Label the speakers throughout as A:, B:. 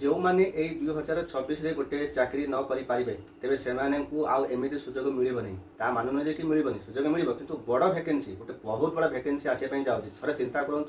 A: जो मैंने 2026 गोटे चाकरी न करें तेरे से आमती सुजोग मिलनी ता मान नुहे कि मिलनी सुजोग मिल कि बड़ भैकेंसी गोटे बहुत बड़ा भैकेंसी आसापी जाऊँगी थोड़े चिंता करूँ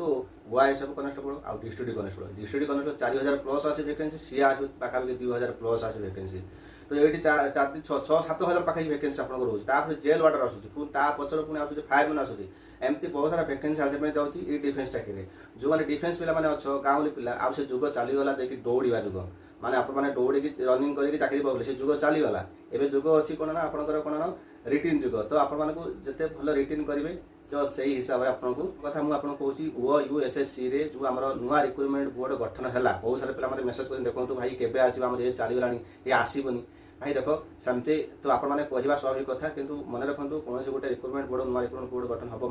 A: ओआईएसएफ कनेस्टेबल आ डिस्ट्रिक्ट कनेस्टेबल 4000 प्लस आसे भैकेंसी सी आस पाखापाखि 2000 प्लस आसे भैकेंसी तो ये 6-7 हजार पाखे भैकेंसी आप रोज जेल वार्डर आसूँ पचर पुणी आसूँ फायरमैन आसूँ एमती बहुत सारा भैकेंसी आसापी जाऊँगी ये डिफेन्स चाकरी जो मैंने डिफेन्स पिला मैंने अच्छ गाँवली पिला आउ से जुग चलीगला देखिए दौड़ा जुग माने आप दौड़ी रनिंग करके चाकरी पाऊले से जुग चलीगला एवं जुग अच्छी कौन ना आपंकर कौन रिटिन जुग तो आपते भल रिटिन करेंगे तो से हिसाब से आपको कथा मुझे कौची OUSSC रे जो आम नुआ रिक्रुटमेंट बोर्ड गठन है बहुत सारे पिला मेसेज कर देखो भाई केवे आसो ये चलीगला ये आसबनी भाई देख सेमती तो आपने कहवा स्वाभाविक कथा किंतु मन रखु कौन गोटे रिक्रुटमेंट बोर्ड नुआ रिक्रुटमेंट बोर्ड गठन हम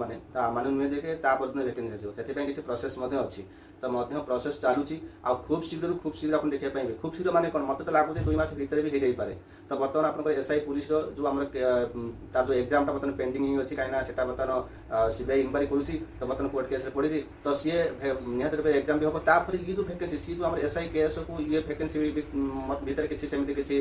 A: माने नुहे जे भैकेंसी आसो से किसी प्रोसेस अच्छी तो प्रोसेस चलुची आ खूब शीघ्र आप देखा पाए खूब शीघ्र माने कौन मत तो लगुच 2 मास भितर भी हो जाए तो बर्तमान आप SI पुलिस जो आम तार जो एग्जाम बर्तमान पेंडिंग अच्छी कहीं बर्तमान सीबीआई इंक्वारी करुँची तो बर्तमान कोर्ट केस पड़ी तो सी निहत एग्जाम भी हम तापर ये जो भैकेंसी सी जो आम SI केस को ये भैकेंसी भितर किसी सेमती किसी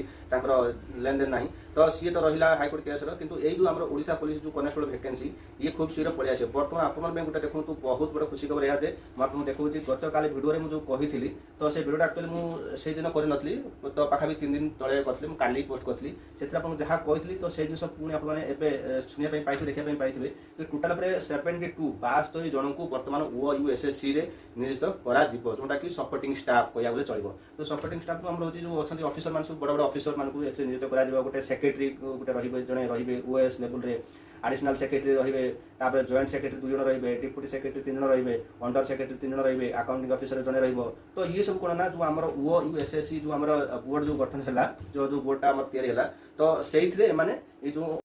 A: लेन देन ना तो सी तो रहा हाईकोर्ट केस किंतु ये जो आम ओडिशा पुलिस जो कनेस्टेबल भैकेंसी ये खूब शीघ्र पड़े आसे बर्तमान आप गोटे देखो बहुत बड़ा खुशी खबर यह मुझे देखा गत काली भिडियो में जो कही तो से भिडियो एक्चुअली मुझे दिन करनी तो पाखापि 3 दिन तले करी काली पोस्ट करी से जहाँ कही तो से जिन पुणी आपने शुणा पाई देखा पाई कि टोटाल 72 जन को बर्तमान OUSSC रे नियोजित करा जोटा कि सपोर्टिंग स्टाफ कह बोले चलो तो सपोर्टिंग स्टाफ जो रोचे जो अच्छा ऑफिसर मान सब बड़ बड़ ऑफिसर मान नियोजित करा गोटे सेक्रेटरी गोटे रे जड़े रे OS लेवल रे एडिशनल सेक्रेटरी रे जॉइंट सेक्रेटरी 2 जन रे डिप्यूटी सेक्रेटरी 3 जन रे अंडर सेक्रेटरी 3 जन रे अकाउंटिंग ऑफिसर जड़े रो तो ये सब कौन ना जो आम OUSSC जो आम बोर्ड जो गठन है जो बोर्डटा या तो से माने ये जो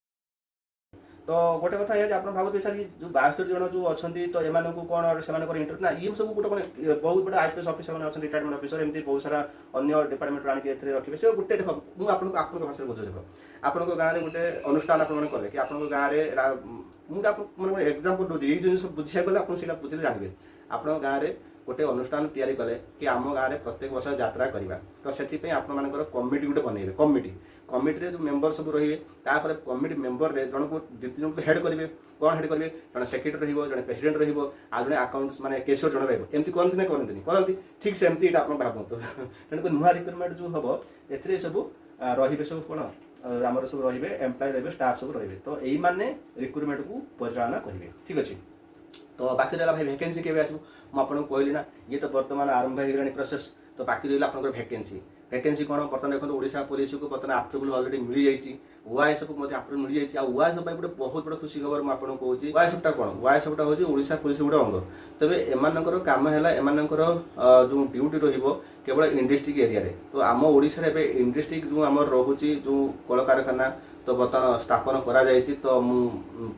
A: तो गोटे कथा है आप भावते सर जो 72 जन जो अच्छा तो एम को कौन से इंटरेस्ट ना ये सब गोटे बहुत बड़ा IPS ऑफिसर मैंने अच्छा रिटायरमेंट ऑफिसर एमती बहुत सारा अन्य डिपार्टमेंट आनिक रखिए से गोटे देख मुझे आपको भाषा बुझे देख आपण गाँव में गोटे अनुष्ठान आपने कले कि आप गाँव में मुझे एग्जाम्पल दूसरी ये जिन बुझा गले आप बुझे जानवे आप गाँव में गोटे अनुष्ठान तैयारी कले कि आम गाँव में प्रत्येक वर्ष यात्रा करवा तो से आपर कमिटी गोटे बनइबे कमिटी जो मेंबर सब रही कमिटी मेंबर रे जन को 2 जन को हेड करेंगे कौन हेड करेंगे जन सेक्रेटरी जन प्रेसिडेंट आज जन अकाउंट्स माने केशियर जन रमती कहते ना करती ठीक सेमती आप भावतु तेणुक नुआ रिक्रुटमेंट जो हम ए सब रे सब कौन आमर सब रे एम्प्लॉय रे स्टाफ सब रे तो यही माने रिक्रुटमेंट को परिचालना करेंगे ठीक अच्छे तो बाकी रहा भाई भैकेंसी के आसू मुझे कहली ना ये तो बर्तमान आरंभ हो प्रोसेस तो बाकी रहा आप भैकेंसी कौन बर्तमान देखो ओडिशा पुलिस को बर्तमान अप्रुवल ऑलरेडी मिल जाइए OISF को अप्रुवल मिल जाइए OISF गोटे बहुत बड़ा खुशी खबर मुझे कहूँ OISF कौन OISF हूँ ओडिशा पुलिस गोटे अंग तेज एमर काम है एमर जो ड्यूटी रेवल इंडस्ट्रिक्ट एरिया तो आम ओडिशा इंडस्ट्रिक्ट जो आम रोचे जो कल कारखाना तो बर्तमान स्थापन करा तो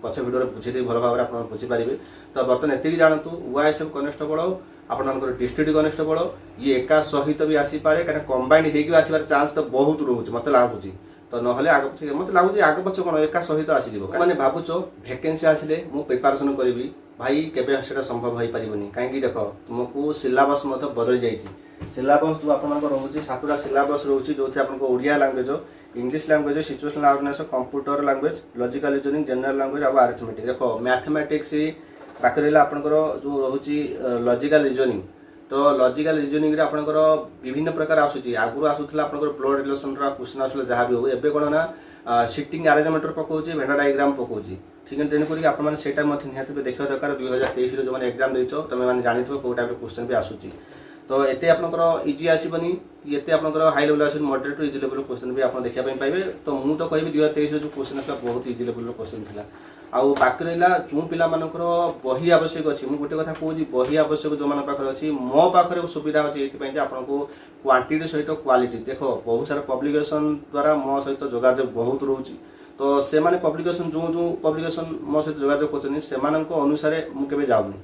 A: पछ भिडियो बुझे भल भाव आप बुझीपारे तो बर्तमान एति जानतु OISF कनेस्टेबल आपंकर डिस्ट्रिक्ट कनेस्टेबल ये एका सहित भी आसीपे कहीं कंबाइंड होगी आसबार चांस तो बहुत रोचे मत लगुच तो ना आग पचे मत लगुच आग पचे कौन एका सहित आसीज मैंने भावुच भैकेंसी आसिले मु प्रिपारेसन करी भाई केबे से संभव हो पारबनी कहीं देख तुमको सिलेबस बदल जाइए सिलेबस जो आप रोचे 7टा सिलेबस रोचे जो थी आपको Odia language English language situational awareness computer language logical reasoning general language और अरिथमेटिक देख मैथमेटिक्स बाकी रहा आपंकर जो रोचे लॉजिकल रीजनिंग तो लॉजिकल रीजनिंग रे आपंकर विभिन्न प्रकार आसूची आगुरी आसूला आपंकर ब्लड रिलेशन क्वेश्चन आसूला जहाँ भी हो एवं कौन ना सिटिंग अरेंजमेंट पकाउची वेना डायग्राम पकाउची ठीक है तेणुक आपटा निहत देखा दरकार 2023 जो मैंने एग्जाम देच तुम जानी कौ टाइप क्वेश्चन भी आसूची तो ये आपंकर इजी आसबनी ये आपंकर हाई लेवल आस moderate to easy level question भी आप देखा पाइबे तो मुझे तो कहि 2023 जो क्वेश्चन था बहुत इजी लेवल क्वेश्चन था आउ बाकी रहा जो पिला बही आवश्यक अच्छी मुझे गोटे कथा कहूँ बही आवश्यक जो मान पाखे अच्छी मो पाखे सुविधा अच्छी ये आपको क्वांटिटी सहित क्वालिटी देख बहुत सारा पब्लिकेशन द्वारा मो सहित जोगाजोग बहुत रोचे तो से माने पब्लिकेशन जो जो पब्लिकेशन मो सहित जोगाजोग कर अनुसार मुझे जाऊनी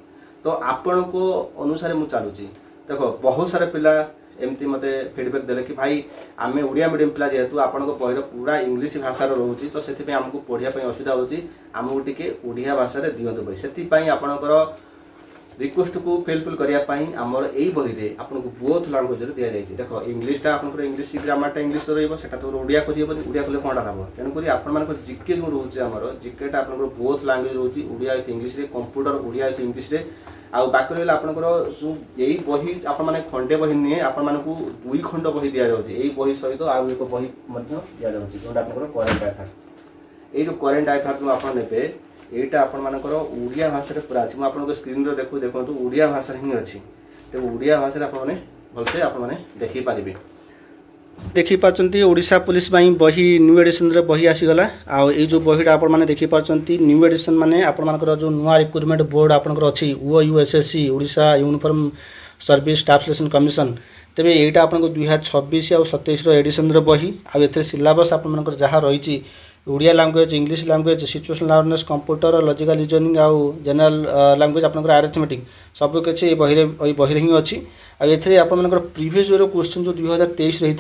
A: तो आपण को अनुसार मुझे चलुची देख बहुत सारा पिला एमती मत फीडबैक देले कि भाई आम ओडिया मीडियम पिला जेहेतु आपण बही पूरा इंग्लीश भाषा रोचे तो से आमको पढ़ाई असुविधा होमको टी ओडिया भाषा दिंतु बही से आपणकर रिक्वेस्ट को फिलफिल करने आमर यही बही में आपको बोथ लांगुएज दि जाए देख इंग्लीटा आप इंग्लीश ग्रामरटा इंग्लीश रहा तो ओडिया खोजी ओडिया कले कौन हम तेणुक आप जिके जो रोचे आमर जिकेटा आप बोथ लांगुएज रोचे Odia with English computer Odia with English आउ बाकी रहा आपंकर जो यही बही आप खंडे बही नुहे आपण दुई खंड बही दि जाऊँगी यही बही सहित आउ एक बही दि जाऊँगी जो करेन्ट अफेयर ये जो करेन्ट अफेयर जो आप ने এইটা ଆପଣମାନଙ୍କର ଓଡ଼ିଆ ଭାଷାରେ ପୁରା ଅଛି ମୁଁ ଆପଣଙ୍କ ସ୍କ୍ରିନରେ ଦେଖନ୍ତୁ ଓଡ଼ିଆ ଭାଷାରେ ହିଁ ଅଛି ତେଣୁ ଓଡ଼ିଆ ଭାଷାରେ ଆପଣମାନେ ଭଲସେ ଆପଣମାନେ ଦେଖିପାରିବେ ଦେଖିପାରୁଛନ୍ତି ଓଡ଼ିଶା ପୁଲିସ ପାଇଁ ବହି ନ୍ୟୁ ଏଡିସନରେ ବହି ଆସିଗଲା ଆଉ ଏଇ ଯେଉଁ ବହିଟା ଆପଣମାନେ ଦେଖିପାରୁଛନ୍ତି ନ୍ୟୁ ଏଡିସନ ମାନେ ଆପଣମାନଙ୍କର ଯେଉଁ ନୂଆ ରିକ୍ରୁଟମେଣ୍ଟ ବୋର୍ଡ ଆପଣଙ୍କର ଅଛି OUSSC Odisha uniform service staff selection commission तेज यहाँ आपको 2026 और 27 एडिशन बही आउ सिलेबस आप जहाँ रही Odia language English language situational awareness computer logical reasoning आउ जनरल लैंग्वेज आप अरिथमेटिक सब किसी बही ही अच्छी आए आप प्रीवियस ईयर क्वेश्चन जो 2023 रही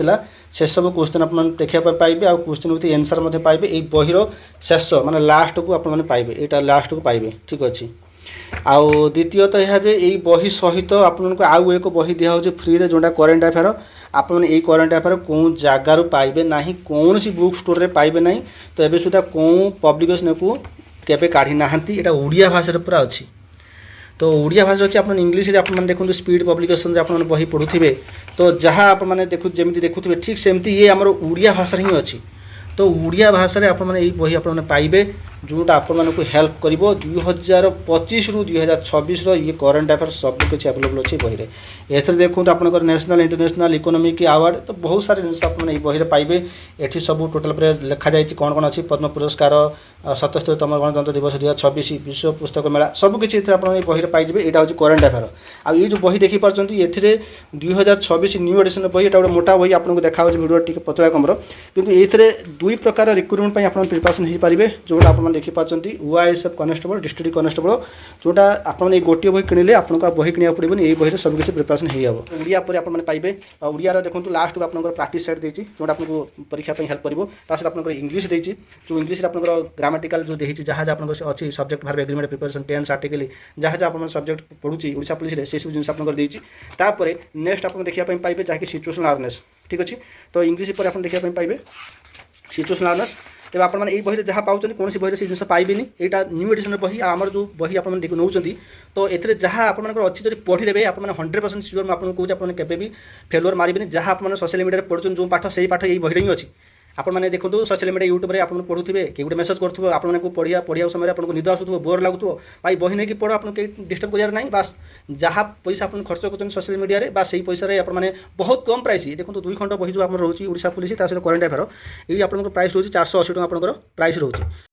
A: से सब क्वेश्चन आप देखा पाइबे आ क्वेश्चन विथ एनसर पाइबे ये बहीर शेष माने लास्ट को आप पाइबे यहाँ लास्ट को पाइबे ठीक अच्छे आउ द्वितीयतः यह जे यही बही सहित आपको आउ एक बही दिया हो फ्री रे जोटा करेन्ट अफेयर आपने यही करेन्ट अफेयर कौन जगार पाइबे ना कौन सी बुक स्टोर रे पाइबे ना तो एबे सुधा कौन पब्लिकेशन को केबे काढ़ी नाहांती एटा ओडिया भाषा पूरा अच्छी तो ओडिया भाषा अच्छी आप इंग्लीश रे आप देखते स्पीड पब्लिकेशन आप बही पढ़ुवे तो जहाँ आप देखु जमी देखुवे ठीक सेमती ये आमर ओडिया भाषा ही अच्छी तो ओडिया भाषा रे आप बही आप पाइबे जोटा आपको हेल्प कर 2025 रु 2026 ये करेन्ट अफेयर सब किसी अवेलेबल अच्छे बही में एथर देखो आप नेशनल इंटरनेशनल इकोनॉमिक अवार्ड तो बहुत सारे जिन आप बही पाइबे ये सब टोटाल पर लिखा जाए कौन कौन अच्छी पद्म पुरस्कार 77तम गणतंत्र दिवस 2026 विश्व पुस्तक मेला सब किसी आप बही पाइबे यहाँ हूँ करेन्ट अफेयर आ ये जो बही देखिपार ये 2026 न्यू एडिशन बही यहाँ गोटे मोटा बही आपको देखा भिडियो टी पतला कमर कितु ये दुई प्रकार रिक्रुटमेंट आप प्रिपरेशन हो पारे जोटा आप देखिपार OISF कनेस्टेबल डिस्ट्रिक्ट कनेस्टेबल जोटा आप गोटे बही किଣିले आपको बही किणा पड़े यही बही सब किसी प्रिपरेशन हो ओडिया पर आप पाइबे ओडिया देखो लास्ट को आप प्राक्टिस सेट देती जोटा आपको परीक्षा हेल्प कर आप इंग्लीश देती जो इंग्लीश आप ग्रामेटिकल जो देखिए जहाँ जहाँ आपको अच्छी सब्जेक्ट भाव एग्रीमेंट प्रिपरेशन टेन्स आर्टिकल जहाँ जहाँ आप सब्जेक्ट पढ़ुची ओडिशा पुलिस से सब जिन आपको देती नेक्स्ट आप देखा पाइबे जहाँकि सिचुएशनल अवेयरनेस ठीक अच्छे तो इंग्लीश पर आप देखा पाइबे सिचुएशनल अवेयरनेस तेज आप बही जहाँ पाँच कौन बही से जिन पाइबे यहाँ न्यू एडिशन बही आमर जो बही आप नौ तो ये जहाँ आप अच्छी जब पढ़ीदेवे आप 100% सियोर मुझे कहूँ आपके भी फेलुअर मारे जहाँ आप सोशल मीडिया पढ़ुन जो पाठ से पाठ यही बही ही अच्छी आपने देखो सोशल मीडिया यूट्यूब आप पढ़ुवे कि गोटे मेसेज करुव आपको पढ़िया समय आपको निद आसुव बोर लगुव भाई बही नहीं पढ़ो आप डिस्टर्ब करार ना बास जहाँ पैसा आप खर्च कर सोशल मीडिया बास से पैसा आपने बहुत कम प्राइस देखो 2 खंड बही जो रोचे ओडिशा पुलिस सहित करेन्ट अफेयर ये आपको प्राइस रोचे 480 टका प्राइस रोचे।